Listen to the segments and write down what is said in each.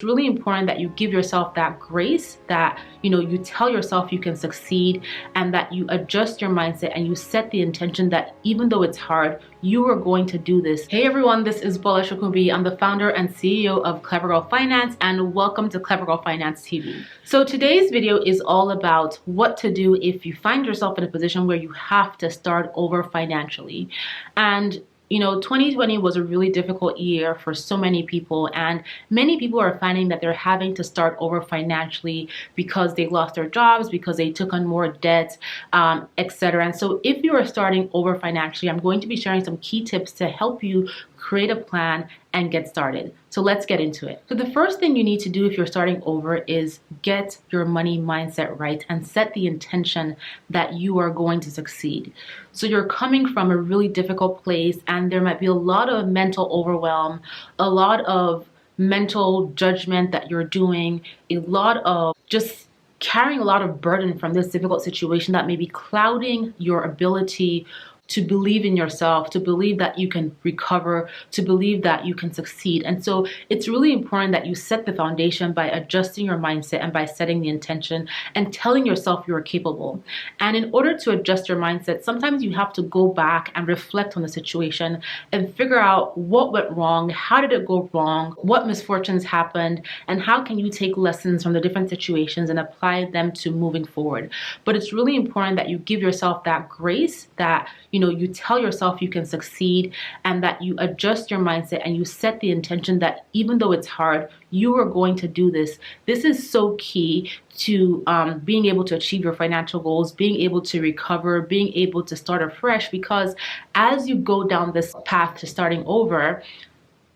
It's really important that you give yourself that grace, that you tell yourself you can succeed, and that you adjust your mindset and you set the intention that even though it's hard, you are going to do this. Hey everyone, this is Bola Shokubi. I'm the founder and CEO of Clever Girl Finance, and welcome to Clever Girl Finance TV. So today's video is all about what to do if you find yourself in a position where you have to start over financially. And 2020 was a really difficult year for so many people, and many people are finding that they're having to start over financially because they lost their jobs, because they took on more debt, etc. And so if you are starting over financially, I'm going to be sharing some key tips to help you create a plan and get started. So let's get into it. So the first thing you need to do if you're starting over is get your money mindset right and set the intention that you are going to succeed. So you're coming from a really difficult place, and there might be a lot of mental overwhelm, a lot of mental judgment that you're doing, a lot of just carrying a lot of burden from this difficult situation that may be clouding your ability to believe in yourself, to believe that you can recover, to believe that you can succeed. And so it's really important that you set the foundation by adjusting your mindset and by setting the intention and telling yourself you are capable. And in order to adjust your mindset, sometimes you have to go back and reflect on the situation and figure out what went wrong, how did it go wrong, what misfortunes happened, and how can you take lessons from the different situations and apply them to moving forward. But it's really important that you give yourself that grace, that you tell yourself you can succeed, and that you adjust your mindset and you set the intention that even though it's hard, you are going to do this. This is so key to being able to achieve your financial goals, being able to recover, being able to start afresh, because as you go down this path to starting over,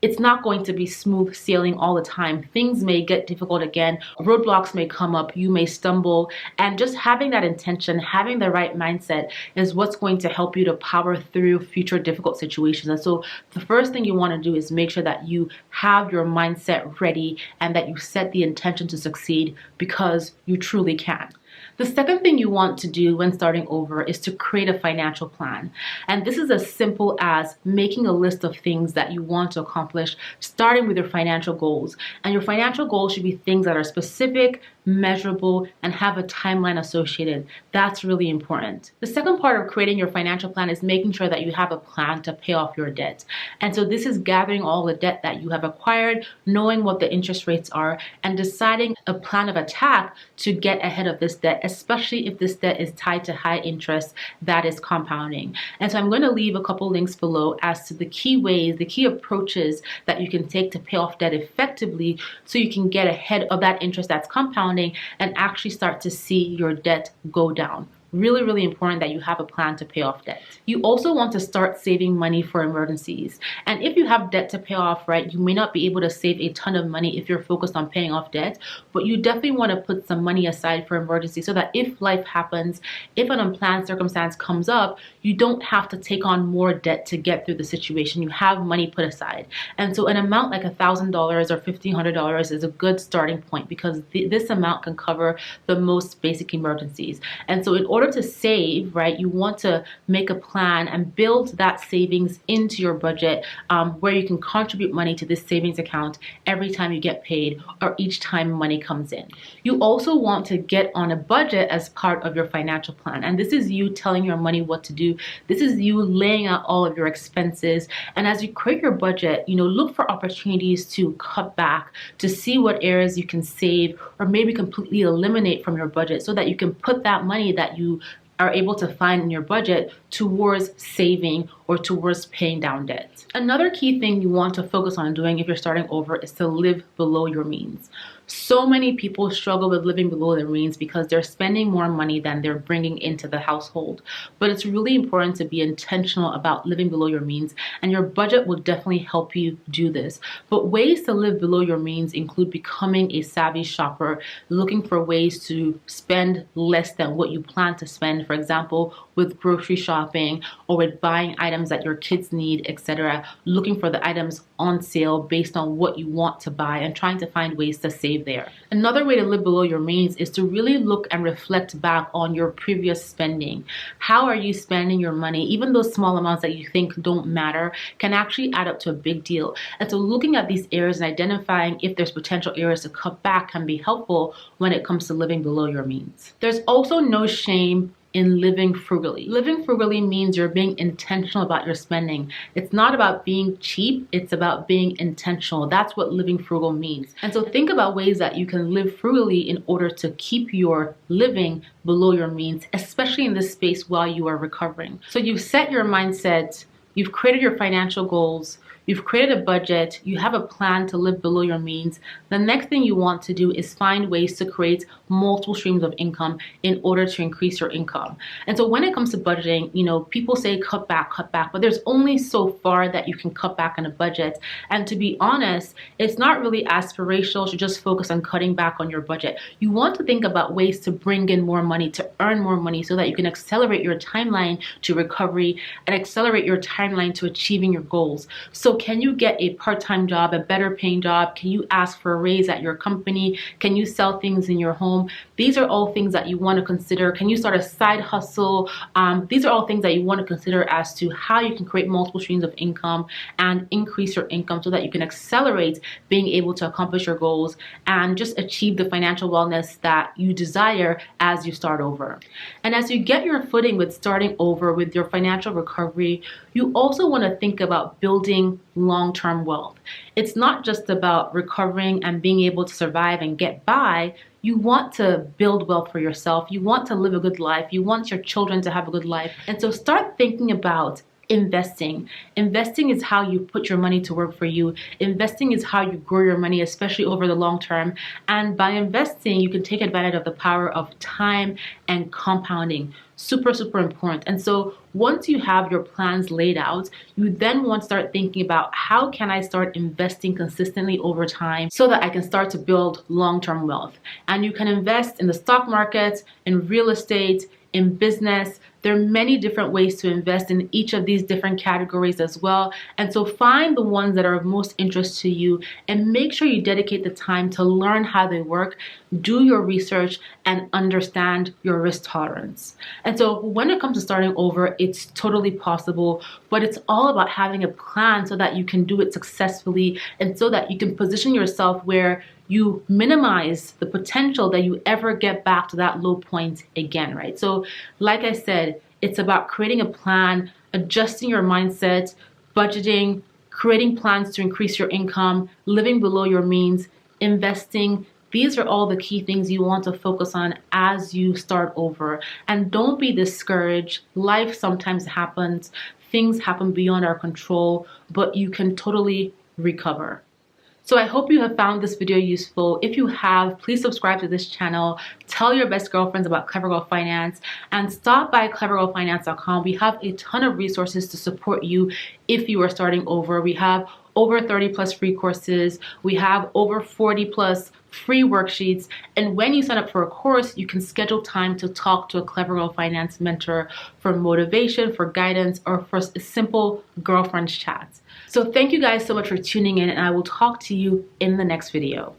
it's not going to be smooth sailing all the time. Things may get difficult again. Roadblocks may come up. You may stumble. And just having that intention, having the right mindset is what's going to help you to power through future difficult situations. And so the first thing you want to do is make sure that you have your mindset ready and that you set the intention to succeed, because you truly can. The second thing you want to do when starting over is to create a financial plan. And this is as simple as making a list of things that you want to accomplish, starting with your financial goals. And your financial goals should be things that are specific, measurable, and have a timeline associated. That's really important. The second part of creating your financial plan is making sure that you have a plan to pay off your debt. And so this is gathering all the debt that you have acquired, knowing what the interest rates are, and deciding a plan of attack to get ahead of this debt, especially if this debt is tied to high interest that is compounding. And so I'm going to leave a couple links below as to the key ways, the key approaches that you can take to pay off debt effectively, so you can get ahead of that interest that's compounding and actually start to see your debt go down. Really, really important that you have a plan to pay off debt. You also want to start saving money for emergencies. And if you have debt to pay off, right, you may not be able to save a ton of money if you're focused on paying off debt, but you definitely want to put some money aside for emergencies so that if life happens, if an unplanned circumstance comes up, you don't have to take on more debt to get through the situation. You have money put aside. And so an amount like $1,000 or $1,500 is a good starting point, because this amount can cover the most basic emergencies. And so in order to save, right, you want to make a plan and build that savings into your budget, where you can contribute money to this savings account every time you get paid or each time money comes in. You also want to get on a budget as part of your financial plan. And this is you telling your money what to do. This is you laying out all of your expenses. And as you create your budget, look for opportunities to cut back, to see what areas you can save or maybe completely eliminate from your budget, so that you can put that money that you are able to find in your budget towards saving or towards paying down debt. Another key thing you want to focus on doing if you're starting over is to live below your means. So many people struggle with living below their means because they're spending more money than they're bringing into the household. But it's really important to be intentional about living below your means, and your budget will definitely help you do this. But ways to live below your means include becoming a savvy shopper, looking for ways to spend less than what you plan to spend. For for example, with grocery shopping or with buying items that your kids need, etc., looking for the items on sale based on what you want to buy and trying to find ways to save there. Another way to live below your means is to really look and reflect back on your previous spending. How are you spending your money? Even those small amounts that you think don't matter can actually add up to a big deal. And so looking at these areas and identifying if there's potential areas to cut back can be helpful when it comes to living below your means. There's also no shame in living frugally. Living frugally means you're being intentional about your spending. It's not about being cheap, it's about being intentional. That's what living frugal means. And so think about ways that you can live frugally in order to keep your living below your means, especially in this space while you are recovering. So you've set your mindset, you've created your financial goals, you've created a budget, you have a plan to live below your means. The next thing you want to do is find ways to create multiple streams of income in order to increase your income. And so when it comes to budgeting, people say cut back, but there's only so far that you can cut back on a budget. And to be honest, it's not really aspirational to just focus on cutting back on your budget. You want to think about ways to bring in more money, to earn more money so that you can accelerate your timeline to recovery and accelerate your timeline to achieving your goals. So can you get a part-time job, a better paying job? Can you ask for a raise at your company? Can you sell things in your home? These are all things that you want to consider. Can you start a side hustle? These are all things that you want to consider as to how you can create multiple streams of income and increase your income so that you can accelerate being able to accomplish your goals and just achieve the financial wellness that you desire as you start over. And as you get your footing with starting over with your financial recovery, you also want to think about building long-term wealth. It's not just about recovering and being able to survive and get by. You want to build wealth for yourself. You want to live a good life. You want your children to have a good life. And so start thinking about investing. Investing is how you put your money to work for you. Investing is how you grow your money, especially over the long term. And by investing, you can take advantage of the power of time and compounding. Super, super important. And so once you have your plans laid out, you then want to start thinking about how can I start investing consistently over time so that I can start to build long-term wealth. And you can invest in the stock market, in real estate, in business. There are many different ways to invest in each of these different categories as well. And so find the ones that are of most interest to you and make sure you dedicate the time to learn how they work, do your research, and understand your risk tolerance. And so when it comes to starting over, it's totally possible, but it's all about having a plan so that you can do it successfully and so that you can position yourself where you minimize the potential that you ever get back to that low point again, right? So like I said, it's about creating a plan, adjusting your mindset, budgeting, creating plans to increase your income, living below your means, investing. These are all the key things you want to focus on as you start over. And don't be discouraged. Life sometimes happens. Things happen beyond our control, but you can totally recover. So I hope you have found this video useful. If you have, please subscribe to this channel, tell your best girlfriends about Clever Girl Finance, and stop by clevergirlfinance.com. We have a ton of resources to support you if you are starting over. We have over 30 plus free courses. We have over 40 plus free worksheets. And when you sign up for a course, you can schedule time to talk to a Clever Girl Finance mentor for motivation, for guidance, or for a simple girlfriend's chat. So thank you guys so much for tuning in, and I will talk to you in the next video.